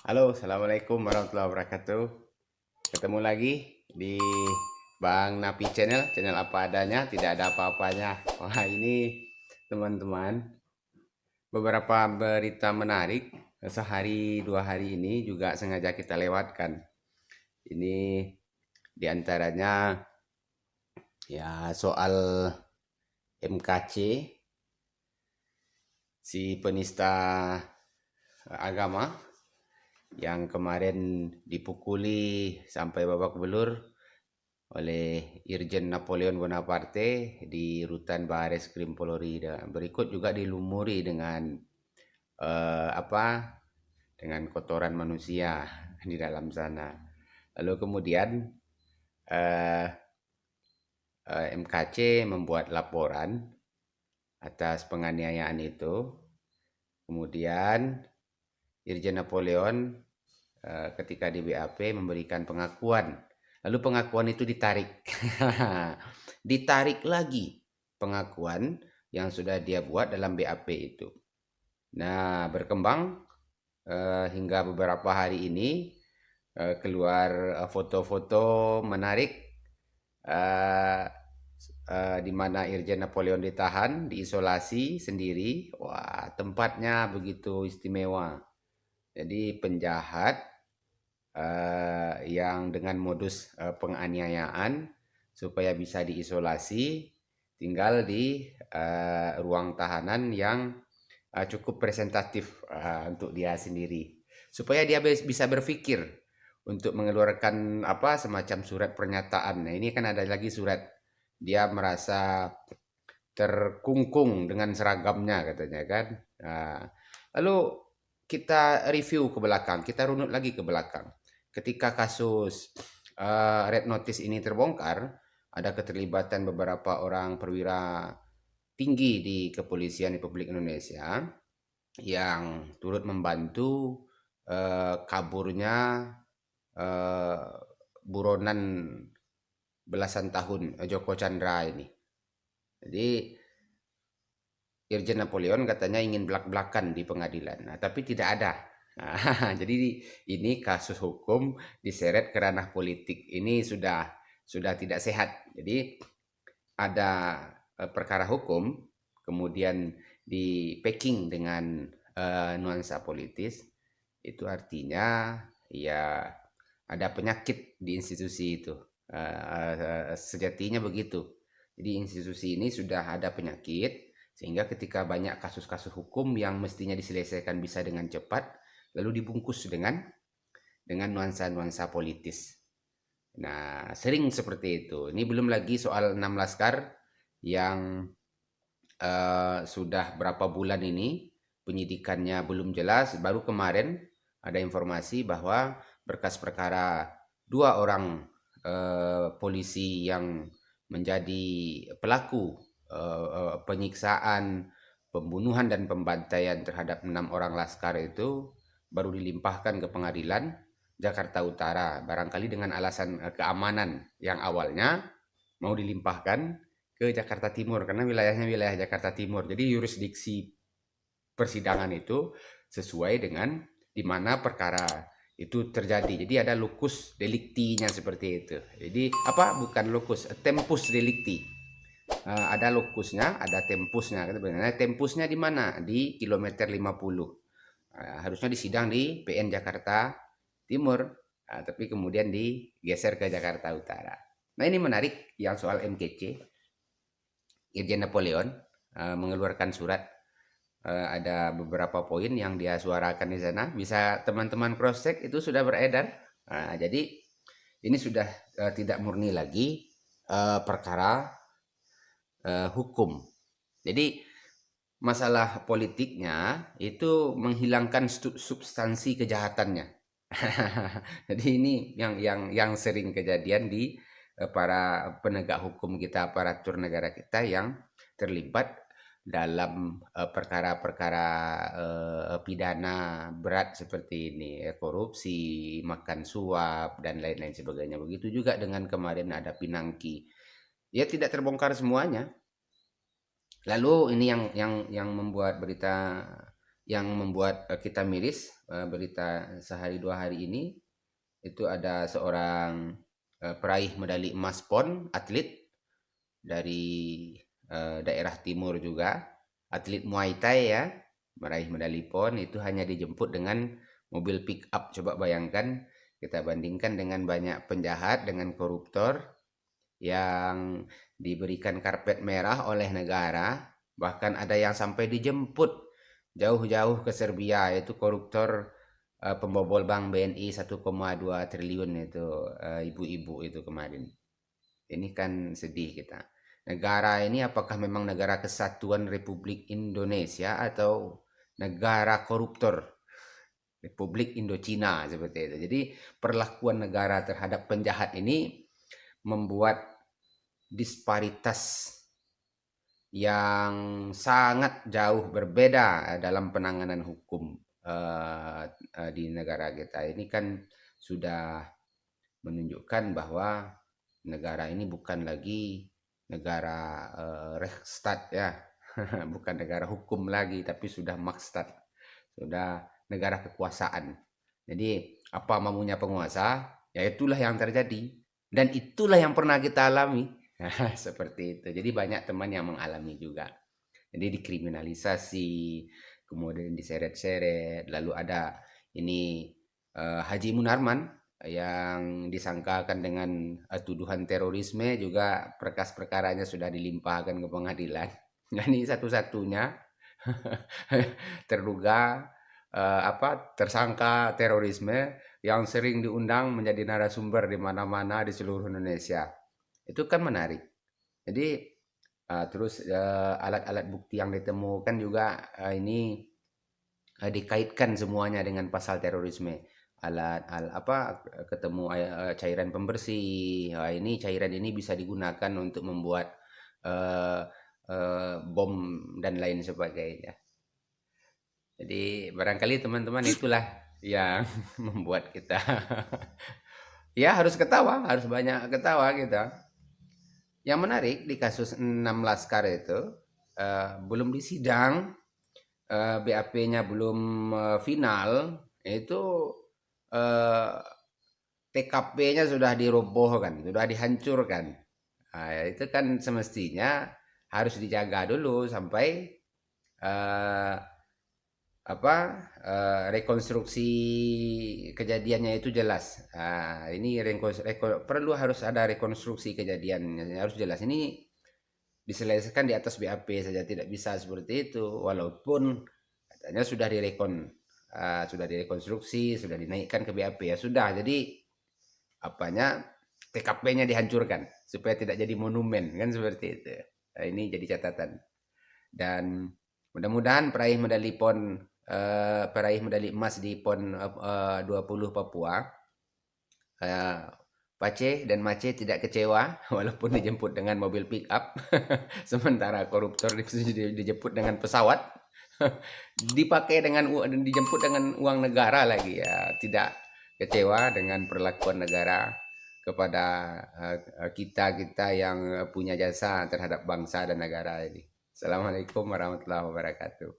Halo, Assalamualaikum warahmatullahi wabarakatuh. Ketemu lagi di Bang Napi channel apa adanya, tidak ada apa-apanya. Wah, ini teman-teman, beberapa berita menarik sehari dua hari ini juga sengaja kita lewatkan. Ini diantaranya ya soal MKC, si penista agama yang kemarin dipukuli sampai babak belur oleh Irjen Napoleon Bonaparte di Rutan Bareskrim Polri. Dan berikut juga dilumuri dengan apa? Dengan kotoran manusia di dalam sana. Lalu kemudian eh, MKC membuat laporan atas penganiayaan itu. Kemudian Irjen Napoleon ketika di BAP memberikan pengakuan. Lalu pengakuan itu ditarik. Ditarik lagi pengakuan yang sudah dia buat dalam BAP itu. Nah, berkembang hingga beberapa hari ini keluar foto-foto menarik eh, di mana Irjen Napoleon ditahan, diisolasi sendiri. Wah, tempatnya begitu istimewa. Jadi penjahat yang dengan modus penganiayaan supaya bisa diisolasi, tinggal di ruang tahanan yang cukup presentatif untuk dia sendiri, supaya dia bisa berpikir untuk mengeluarkan apa semacam surat pernyataan. Nah, ini kan ada lagi surat dia merasa terkungkung dengan seragamnya katanya kan. Nah, lalu kita review ke belakang, kita runut lagi ke belakang. Ketika kasus Red Notice ini terbongkar, ada keterlibatan beberapa orang perwira tinggi di Kepolisian Republik Indonesia yang turut membantu kaburnya eh, buronan belasan tahun Joko Chandra ini. Jadi Irjen Napoleon katanya ingin belak-belakan di pengadilan, nah, tapi tidak ada. Nah, jadi ini kasus hukum diseret ke ranah politik. Ini sudah tidak sehat. Jadi ada perkara hukum kemudian di packing dengan nuansa politis. Itu artinya ya ada penyakit di institusi itu. Sejatinya begitu. Jadi institusi ini sudah ada penyakit sehingga ketika banyak kasus-kasus hukum yang mestinya diselesaikan bisa dengan cepat lalu dibungkus dengan nuansa-nuansa politis. Nah, sering seperti itu. Ini belum lagi soal 6 laskar yang sudah berapa bulan ini penyidikannya belum jelas. Baru kemarin ada informasi bahwa berkas perkara dua orang polisi yang menjadi pelaku penyiksaan, pembunuhan dan pembantaian terhadap 6 orang laskar itu baru dilimpahkan ke pengadilan Jakarta Utara, barangkali dengan alasan keamanan yang awalnya mau dilimpahkan ke Jakarta Timur karena wilayahnya wilayah Jakarta Timur. Jadi yurisdiksi persidangan itu sesuai dengan di mana perkara itu terjadi. Jadi ada locus delicti-nya seperti itu. Jadi apa? Bukan locus, tempus delicti. Ada lokusnya, ada tempusnya. Sebenarnya tempusnya di mana? Di kilometer 50. Harusnya disidang di PN Jakarta Timur, tapi kemudian digeser ke Jakarta Utara. Nah, ini menarik yang soal MKC. Irjen Napoleon mengeluarkan surat, ada beberapa poin yang dia suarakan di sana. Bisa teman-teman cross check, itu sudah beredar. Jadi ini sudah tidak murni lagi perkara hukum. Jadi masalah politiknya itu menghilangkan substansi kejahatannya. Jadi ini yang sering kejadian di para penegak hukum kita, aparatur negara kita yang terlibat dalam perkara-perkara pidana berat seperti ini, korupsi, makan suap dan lain-lain sebagainya. Begitu juga dengan kemarin ada Pinangki. Ya tidak terbongkar semuanya. Lalu ini yang membuat berita yang membuat kita miris, berita sehari 2 hari ini, itu ada seorang peraih medali emas PON, atlet dari daerah timur juga, atlet Muay Thai ya, meraih medali PON itu hanya dijemput dengan mobil pick up. Coba bayangkan, kita bandingkan dengan banyak penjahat, dengan koruptor yang diberikan karpet merah oleh negara, bahkan ada yang sampai dijemput jauh-jauh ke Serbia, yaitu koruptor pembobol bank BNI 1,2 triliun itu, ibu-ibu itu kemarin. Ini kan sedih kita. Negara ini apakah memang negara kesatuan Republik Indonesia atau negara koruptor Republik Indochina seperti itu. Jadi perlakuan negara terhadap penjahat ini membuat disparitas yang sangat jauh berbeda dalam penanganan hukum di negara kita. Ini kan sudah menunjukkan bahwa negara ini bukan lagi negara Rechtsstaat ya, bukan negara hukum lagi, tapi sudah Machtstaat, sudah negara kekuasaan. Jadi apa maunya penguasa, ya itulah yang terjadi, dan itulah yang pernah kita alami. Seperti itu. Jadi banyak teman yang mengalami juga. Jadi dikriminalisasi, kemudian diseret-seret, lalu ada ini Haji Munarman yang disangkakan dengan tuduhan terorisme, juga berkas perkaranya sudah dilimpahkan ke pengadilan. Nah, ini satu-satunya terduga tersangka terorisme yang sering diundang menjadi narasumber di mana-mana di seluruh Indonesia. Itu kan menarik. Jadi terus alat-alat bukti yang ditemukan juga ini dikaitkan semuanya dengan pasal terorisme. Ketemu cairan pembersih. Ini cairan ini bisa digunakan untuk membuat bom dan lain sebagainya. Jadi barangkali teman-teman itulah yang membuat kita ya harus ketawa, harus banyak ketawa kita. Yang menarik di kasus 6 Laskar itu, belum disidang, BAP-nya belum final, itu TKP-nya sudah dirobohkan, sudah dihancurkan. Nah, itu kan semestinya harus dijaga dulu sampai eh, rekonstruksi kejadiannya itu jelas. Ini perlu harus ada rekonstruksi kejadiannya, harus jelas. Ini diselesaikan di atas BAP saja, tidak bisa seperti itu. Walaupun katanya sudah direkonstruksi, sudah dinaikkan ke BAP, ya sudah. Jadi TKP-nya dihancurkan supaya tidak jadi monumen, kan seperti itu. Nah, ini jadi catatan. Dan mudah-mudahan peraih medali emas di PON 20 Papua, Pace dan Mace tidak kecewa walaupun dijemput dengan mobil pick up. Sementara koruptor dijemput dengan pesawat, dijemput dengan uang negara lagi, ya tidak kecewa dengan perlakuan negara kepada kita yang punya jasa terhadap bangsa dan negara ini. Assalamualaikum warahmatullahi wabarakatuh.